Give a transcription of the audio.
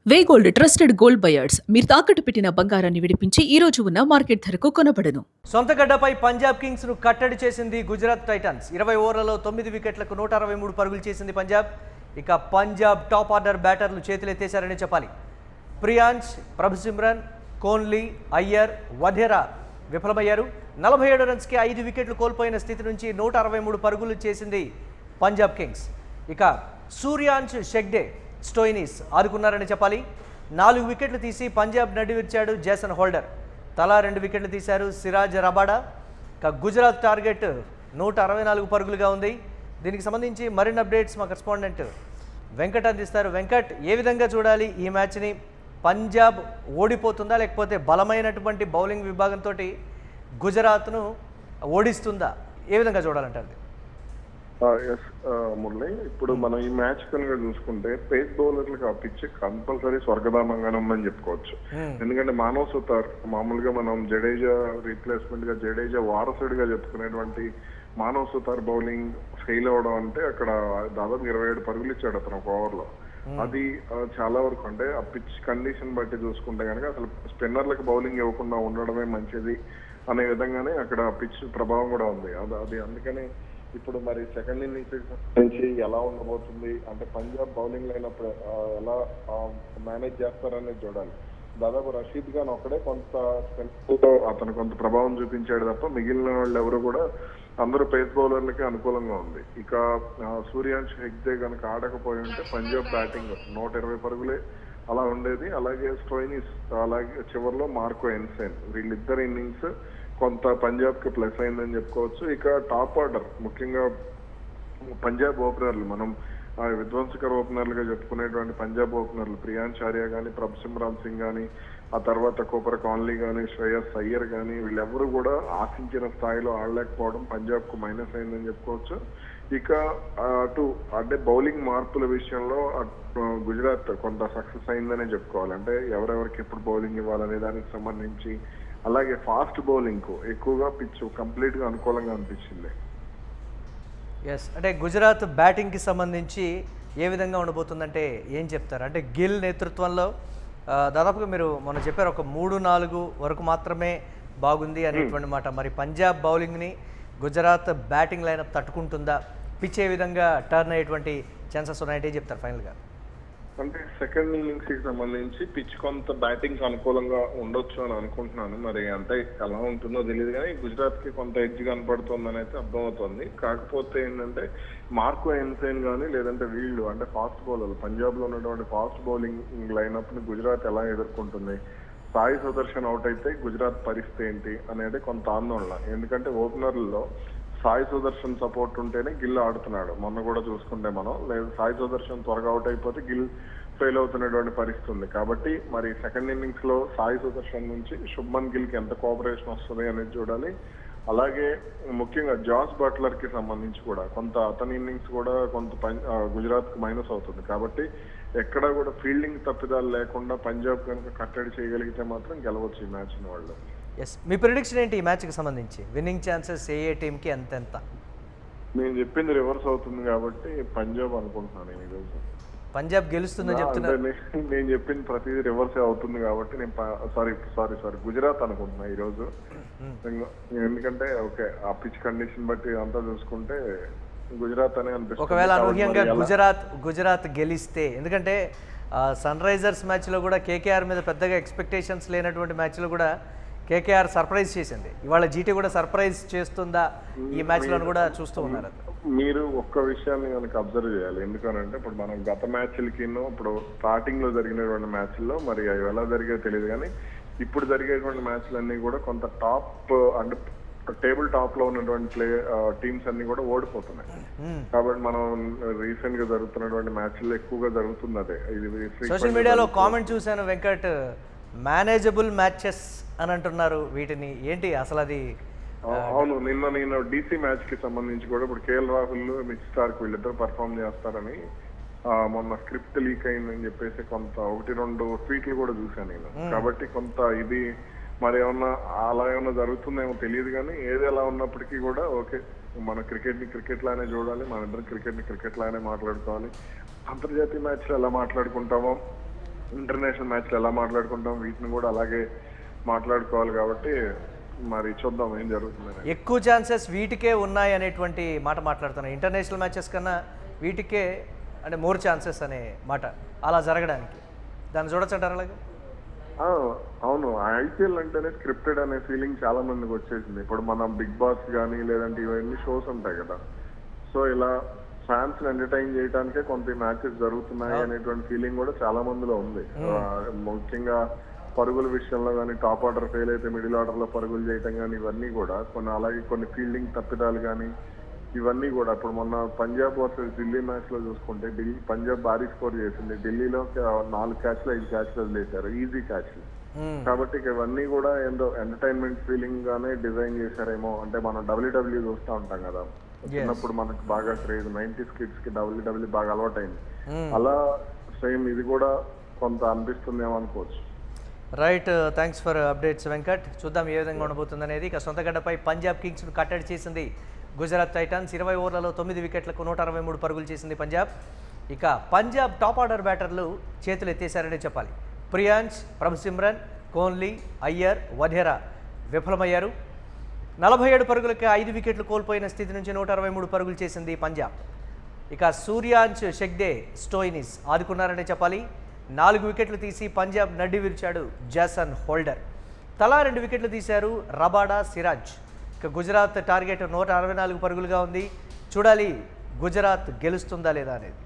వేగోల్డ్ trusted gold buyers మీరు తాకట్టు పెట్టిన బంగారాన్ని విడిపించి ఈ రోజు ఉన్న మార్కెట్ ధరకు కొనబడను. సొంత గడ్డపై పంజాబ్ కింగ్స్ ను కట్టడి చేసింది గుజరాత్ టైటన్స్. 20 ఓవర్లలో 9 వికెట్లకు 163 పరుగులు చేసింది పంజాబ్. ఇక పంజాబ్ టాప్ ఆర్డర్ బ్యాటర్లు చేతులెత్తేశారని చెప్పాలి. ప్రియాంష్, ప్రభుసిమ్రన్, కోహ్లీ, అయ్యర్, వధేరా విఫలమయ్యారు. 47 రన్స్కి 5 వికెట్లు కోల్పోయిన స్థితి నుంచి 163 పరుగులు చేసింది పంజాబ్ కింగ్స్. ఇక సూర్యాంష్, షెగ్డే, స్టోయినిస్ ఆదుకున్నారని చెప్పాలి. 4 వికెట్లు తీసి పంజాబ్ నడివిచ్చాడు జేసన్ హోల్డర్. తలా 2 వికెట్లు తీశారు సిరాజ్ రబాడా. ఇక గుజరాత్ టార్గెట్ 164 పరుగులుగా ఉంది. దీనికి సంబంధించి మరిన్ని అప్డేట్స్ మా కరెస్పాండెంట్ వెంకట్ అందిస్తారు. వెంకట్, ఏ విధంగా చూడాలి ఈ మ్యాచ్ని? పంజాబ్ ఓడిపోతుందా, లేకపోతే బలమైనటువంటి బౌలింగ్ విభాగంతో గుజరాత్ను ఓడిస్తుందా? ఏ విధంగా చూడాలంటారు? ఎస్ మురళి, ఇప్పుడు మనం ఈ మ్యాచ్ కనుక చూసుకుంటే పేస్ బౌలర్లకు ఆ పిచ్ కంపల్సరీ స్వర్గధామంగానే ఉందని చెప్పుకోవచ్చు. ఎందుకంటే మానవ్ సుతార్ మామూలుగా మనం జడేజా రీప్లేస్మెంట్ గా, జడేజా వారసుడిగా చెప్పుకునేటువంటి మానవ్ సుతార్ బౌలింగ్ ఫెయిల్ అవడం అంటే అక్కడ దాదాపు 27 పరుగులు ఇచ్చాడు అతను ఒక ఓవర్ లో. అది చాలా వరకు అంటే ఆ పిచ్ కండిషన్ బట్టి చూసుకుంటే కనుక అసలు స్పిన్నర్లకు బౌలింగ్ ఇవ్వకుండా ఉండడమే మంచిది అనే విధంగానే అక్కడ పిచ్ ప్రభావం కూడా ఉంది. అది అందుకని ఇప్పుడు మరి సెకండ్ ఇన్నింగ్స్ నుంచి ఎలా ఉండబోతుంది అంటే పంజాబ్ బౌలింగ్ లైనప్ ఎలా మేనేజ్ చేస్తారనేది చూడాలి. దాదాపు రషీద్ ఖాన్ ఒక్కడే కొంత అతను కొంత ప్రభావం చూపించాడు తప్ప మిగిలిన వాళ్ళు ఎవరు కూడా అందరూ పేస్ బౌలర్లకి అనుకూలంగా ఉంది. ఇక సూర్యాంష్, హెగ్డే కనుక ఆడకపోయి ఉంటే పంజాబ్ బ్యాటింగ్ 120 పరుగులే అలా ఉండేది. అలాగే స్టోయినిస్, అలాగే చివరిలో మార్కో ఎన్సైన్, వీళ్ళిద్దరు ఇన్నింగ్స్ కొంత పంజాబ్ కి ప్లస్ అయిందని చెప్పుకోవచ్చు. ఇక టాప్ ఆర్డర్ ముఖ్యంగా పంజాబ్ ఓపెనర్లు, మనం విధ్వంసకర ఓపెనర్లుగా చెప్పుకునేటువంటి పంజాబ్ ఓపెనర్లు ప్రియాంష్ ఆర్య కానీ, ప్రభుసిమ్రాన్ సింగ్ కానీ, ఆ తర్వాత కోపర్ కాన్లీ కానీ, శ్రేయస్ అయ్యర్ కానీ, వీళ్ళెవరూ కూడా ఆశించిన స్థాయిలో ఆడలేకపోవడం పంజాబ్ కు మైనస్ అయిందని చెప్పుకోవచ్చు. ఇక అటు అంటే బౌలింగ్ మార్పుల విషయంలో గుజరాత్ కొంత సక్సెస్ అయిందనే చెప్పుకోవాలి. అంటే ఎవరెవరికి ఎప్పుడు బౌలింగ్ ఇవ్వాలనే దానికి సంబంధించి, అలాగే ఫాస్ట్ బౌలింగ్ కు ఎక్కువగా పిచ్ కంప్లీట్ గా అనుకూలంగా అనిపించింది. ఎస్, అంటే గుజరాత్ బ్యాటింగ్కి సంబంధించి ఏ విధంగా ఉండబోతుందంటే ఏం చెప్తారు? అంటే గిల్ నేతృత్వంలో దాదాపుగా మీరు మొన్న చెప్పారు ఒక 3-4 వరకు మాత్రమే బాగుంది అనేటువంటి మాట. మరి పంజాబ్ బౌలింగ్ని గుజరాత్ బ్యాటింగ్ లైనప్ తట్టుకుంటుందా? పిచ్ ఏ విధంగా టర్న్ అయ్యేటువంటి ఛాన్సెస్ ఉన్నాయంటే చెప్తారు ఫైనల్గా? అంటే సెకండ్ ఇన్నింగ్స్ కి సంబంధించి పిచ్ కొంత బ్యాటింగ్ అనుకూలంగా ఉండొచ్చు అని అనుకుంటున్నాను. మరి అంటే ఎలా ఉంటుందో తెలియదు కానీ గుజరాత్ కి కొంత ఎడ్జ్ కనపడుతుందని అయితే అర్థమవుతుంది. కాకపోతే ఏంటంటే మార్కో ఎన్సైన్ కానీ లేదంటే వీళ్ళు అంటే ఫాస్ట్ బౌలర్లు, పంజాబ్ లో ఉన్నటువంటి ఫాస్ట్ బౌలింగ్ లైనప్ ని గుజరాత్ ఎలా ఎదుర్కొంటుంది? సాయి సుదర్శన్ అవుట్ అయితే గుజరాత్ పరిస్థితి ఏంటి అనేది కొంత ఆందోళన. ఎందుకంటే ఓపెనర్లలో సాయి సుదర్శన్ సపోర్ట్ ఉంటేనే గిల్ ఆడుతున్నాడు. మొన్న కూడా చూసుకుంటే మనం, లేదు సాయి సుదర్శన్ త్వరగా అవుట్ అయిపోతే గిల్ ఫెయిల్ అవుతున్నటువంటి పరిస్థితి ఉంది. కాబట్టి మరి సెకండ్ ఇన్నింగ్స్ లో సాయి సుదర్శన్ నుంచి శుభ్మన్ గిల్ కి ఎంత కోఆపరేషన్ వస్తుంది అనేది చూడాలి. అలాగే ముఖ్యంగా జాస్ బట్లర్ కి సంబంధించి కూడా కొంత అతని ఇన్నింగ్స్ కూడా కొంత గుజరాత్ కు మైనస్ అవుతుంది. కాబట్టి ఎక్కడా కూడా ఫీల్డింగ్ తప్పిదాలు లేకుండా పంజాబ్ కనుక కట్టడి చేయగలిగితే మాత్రం గెలవచ్చు ఈ మ్యాచ్ వాళ్ళు. ఎస్, మీ ప్రిడిక్షన్ ఏంటి ఈ మ్యాచ్కి సంబంధించి? విన్నింగ్ ఛాన్సెస్ ఏ టీంకి ఎంత? నేను చెప్పింది రివర్స్ అవుతుంది కాబట్టి పంజాబ్ అనుకుంటున్నాను నేను ఈరోజు. పంజాబ్ గెలుస్తుందని చెప్తున్నారు. నేను చెప్పింది ప్రతిదీ రివర్స్ అవుతుంది కాబట్టి నేను సారీ గుజరాత్ అనుకుంటున్నా ఈరోజు. ఎందుకంటే ఓకే ఆ పిచ్ కండిషన్ బట్టి అంతా చూసుకుంటే గుజరాత్ అనే అనిపిస్తుంది. ఒకవేళ అనూహ్యంగా గుజరాత్ గెలిస్తే, ఎందుకంటే సన్ రైజర్స్ మ్యాచ్లో కూడా కేకేఆర్ మీద పెద్దగా ఎక్స్పెక్టేషన్స్ లేనటువంటి మ్యాచ్లో కూడా కేకేఆర్ సర్ప్రైజ్ చేసింది. ఇవాళ జీటీ కూడా సర్ప్రైజ్ చేస్తుందా ఈ మ్యాచ్లో కూడా చూస్తూ ఉన్నారు. మీరు ఒక్క విషయాన్ని కనుక అబ్జర్వ్ చేయాలి. ఎందుకనంటే ఇప్పుడు మనం గత మ్యాచ్లకి ఇప్పుడు స్టార్టింగ్ లో జరిగినటువంటి మ్యాచ్ల్లో మరి అవి ఎలా జరిగాయో తెలియదు కానీ ఇప్పుడు జరిగేటువంటి మ్యాచ్లన్నీ కూడా కొంత టాప్ అంటే టేబుల్ టాప్ లో ఉన్నటువంటి టీమ్స్ అన్ని కూడా ఓడిపోతున్నాయి. కాబట్టి మనం రీసెంట్ గా జరుగుతున్నటువంటి మ్యాచ్ల్లో ఎక్కువగా జరుగుతుంది అదే. ఇది సోషల్ మీడియాలో కామెంట్ చూశాను వెంకట్, మేనేజబుల్ మ్యాచెస్ అని అంటున్నారు వీటిని, ఏంటి అసలు అది? అవును, నేను డీసీ మ్యాచ్ కి సంబంధించి కూడా ఇప్పుడు కేఎల్ రాహుల్, మిచ్ స్టార్క్ వీళ్ళిద్దరు పర్ఫామ్ చేస్తారని మొన్న స్క్రిప్ట్ లీక్ అయిందని చెప్పేసి కొంత 1-2 ట్వీట్లు కూడా చూశాను నేను. కాబట్టి కొంత ఇది మరి ఏమన్నా అలా ఏమన్నా జరుగుతుందేమో తెలియదు కానీ ఏది ఎలా ఉన్నప్పటికీ కూడా ఓకే, మన క్రికెట్ ని క్రికెట్ లానే చూడాలి, మన ఇద్దరు క్రికెట్ ని క్రికెట్ లానే మాట్లాడుకోవాలి. అంతర్జాతీయ మ్యాచ్లు ఎలా మాట్లాడుకుంటామో ఇంటర్నేషనల్ మ్యాచ్లు ఎలా మాట్లాడుకుంటాం వీటిని కూడా అలాగే మాట్లాడుకోవాలి కాబట్టి మరి చూద్దాం ఏం జరుగుతుంది. ఎక్కువ ఛాన్సెస్ వీటికే ఉన్నాయి అనేటువంటి మాట మాట్లాడుతున్నాను. ఇంటర్నేషనల్ మ్యాచెస్ కన్నా వీటికే అంటే మోర్ ఛాన్సెస్ అనే మాట అలా జరగడానికి దాన్ని చూడొచ్చంటారు అలాగే. అవును, ఐపీఎల్ అంటేనే స్క్రిప్టెడ్ అనే ఫీలింగ్ చాలా మందికి వచ్చేసింది. ఇప్పుడు మనం బిగ్ బాస్ కానీ లేదంటే ఇవన్నీ షోస్ ఉంటాయి కదా, సో ఇలా ఫ్యాన్స్ ఎంటర్టైన్ చేయడానికే కొంత మ్యాచెస్ జరుగుతున్నాయి అనేటువంటి ఫీలింగ్ కూడా చాలా మందిలో ఉంది. ముఖ్యంగా పరుగుల విషయంలో కానీ టాప్ ఆర్డర్ ఫెయిల్ అయితే మిడిల్ ఆర్డర్ లో పరుగులు చేయటం కానీ ఇవన్నీ కూడా అలాగే కొన్ని ఫీల్డింగ్ తప్పిదాలు కానీ ఇవన్నీ కూడా. ఇప్పుడు మొన్న పంజాబ్ వర్సెస్ ఢిల్లీ మ్యాచ్ లో చూసుకుంటే పంజాబ్ భారీ స్కోర్ చేసింది, ఢిల్లీలో 4 క్యాచ్లు 5 క్యాచ్లు వదిలేశారు, ఈజీ క్యాచ్లు. కాబట్టి ఇవన్నీ కూడా ఏందో ఎంటర్టైన్మెంట్ ఫీలింగ్ గానే డిజైన్ చేశారేమో. అంటే మనం డబ్ల్యూడబ్ల్యూ చూస్తూ ఉంటాం కదా, చిన్నప్పుడు మనకు బాగా క్రేజ్ 90s కిడ్స్ కి డబ్ల్యూడబ్ల్యూ బాగా అలవాటైంది, అలా సేమ్ ఇది కూడా కొంత అనిపిస్తుందేమో అనుకోవచ్చు. Right, thanks for updates Venkat. చూద్దాం ఏ విధంగా ఉండబోతుంది అనేది. ఇక సొంత గడ్డపై పంజాబ్ కింగ్స్ను కట్టడి చేసింది గుజరాత్ టైటన్స్. 20 ఓవర్లలో 9 వికెట్లకు 163 పరుగులు చేసింది పంజాబ్. ఇక పంజాబ్ టాప్ ఆర్డర్ బ్యాటర్లు చేతులు ఎత్తేశారనే చెప్పాలి. ప్రియాంష్, ప్రభుసిమ్రన్, కోహ్లీ, అయ్యర్, వధేరా విఫలమయ్యారు. 47 పరుగులకి 5 వికెట్లు కోల్పోయిన స్థితి నుంచి 163 పరుగులు చేసింది పంజాబ్. ఇక సూర్యాంశ్, షెగ్దే, స్టోయినిస్ ఆదుకున్నారనే చెప్పాలి. 4 వికెట్లు తీసి పంజాబ్ నడ్డి విరిచాడు జాసన్ హోల్డర్. తలా 2 వికెట్లు తీశారు రబాడా, సిరాజ్. ఇక గుజరాత్ టార్గెట్ 164 పరుగులుగా ఉంది. చూడాలి గుజరాత్ గెలుస్తుందా లేదా అనేది.